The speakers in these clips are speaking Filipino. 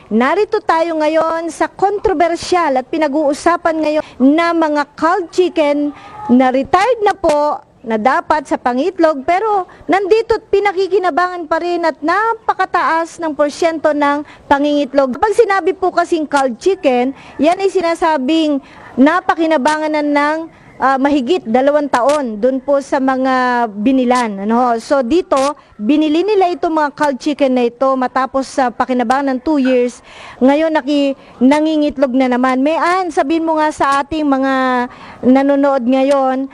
Narito tayo ngayon sa kontrobersyal at pinag-uusapan ngayon na mga culled chicken na retired na po na dapat sa pangitlog pero nandito pinakikinabangan pa rin at napakataas ng porsyento ng pangingitlog. Kapag sinabi po kasing culled chicken, yan ay sinasabing napakinabangan ng mahigit 2 taon dun po sa mga binilan. So dito, binili nila itong mga culled chicken na ito matapos sa pakinabangan ng 2 years. Ngayon nangingitlog na naman. Mayan, sabihin mo nga sa ating mga nanonood ngayon,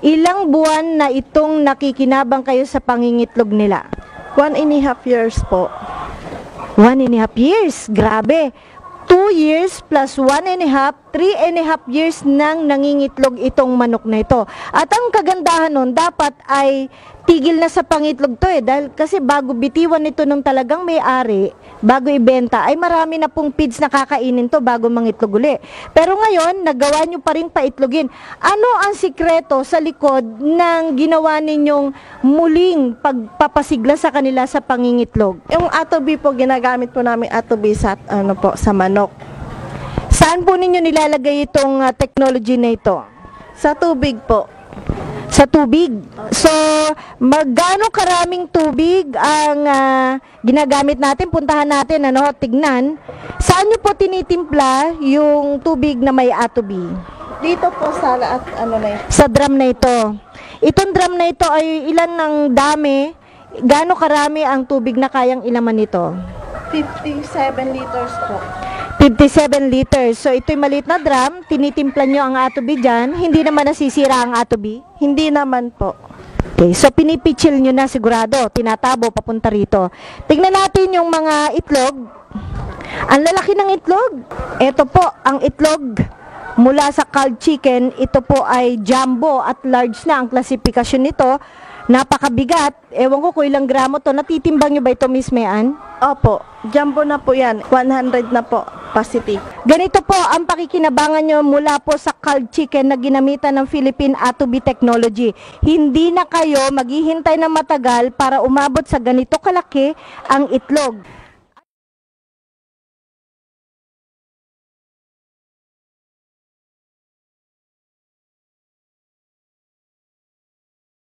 ilang buwan na itong nakikinabang kayo sa pangingitlog nila? 1.5 years po. 1.5 years? Grabe! 2 years plus 1.5, 3.5 years nang nangingitlog itong manok na ito. At ang kagandahan nun, dapat ay tigil na sa pangitlog to dahil kasi bago bitiwan ito nung talagang may-ari, bago ibenta, ay marami na pong feeds na kakainin to bago mangitlog uli. Pero ngayon, nagawa nyo pa rin paitlogin. Ano ang sikreto sa likod ng ginawa ninyong muling pagpapasigla sa kanila sa pangingitlog? Yung atobi po, ginagamit po namin atobi sa, sa manok. Saan po ninyo nilalagay itong technology na ito? Sa tubig po. Sa tubig. So, maggaano karaming tubig ang ginagamit natin? Puntahan natin, tignan. Saan nyo po tinitimpla yung tubig na may atobi? Dito po sa na ito. Sa drum na ito. Itong drum na ito ay ilan ng dami? Gaano karami ang tubig na kayang ilaman nito? 57 liters po. 57 liters. So, ito'y maliit na drum. Tinitimpla nyo ang atobi dyan. Hindi naman nasisira ang atobi? Hindi naman po. Okay, so pinipitchil nyo na sigurado. Tinatabo papunta rito. Tignan natin yung mga itlog. Ang lalaki ng itlog. Ito po, ang itlog mula sa culled chicken. Ito po ay jumbo at large na ang klasifikasyon nito. Napakabigat. Ewan ko kung ilang gramo to. Natitimbang nyo ba ito, Miss Mayan? Opo, jumbo na po yan. 100 na po, positive. Ganito po ang pakikinabangan nyo mula po sa culled chicken na ginamitan ng Philippine Atobi Technology. Hindi na kayo maghihintay ng matagal para umabot sa ganito kalaki ang itlog.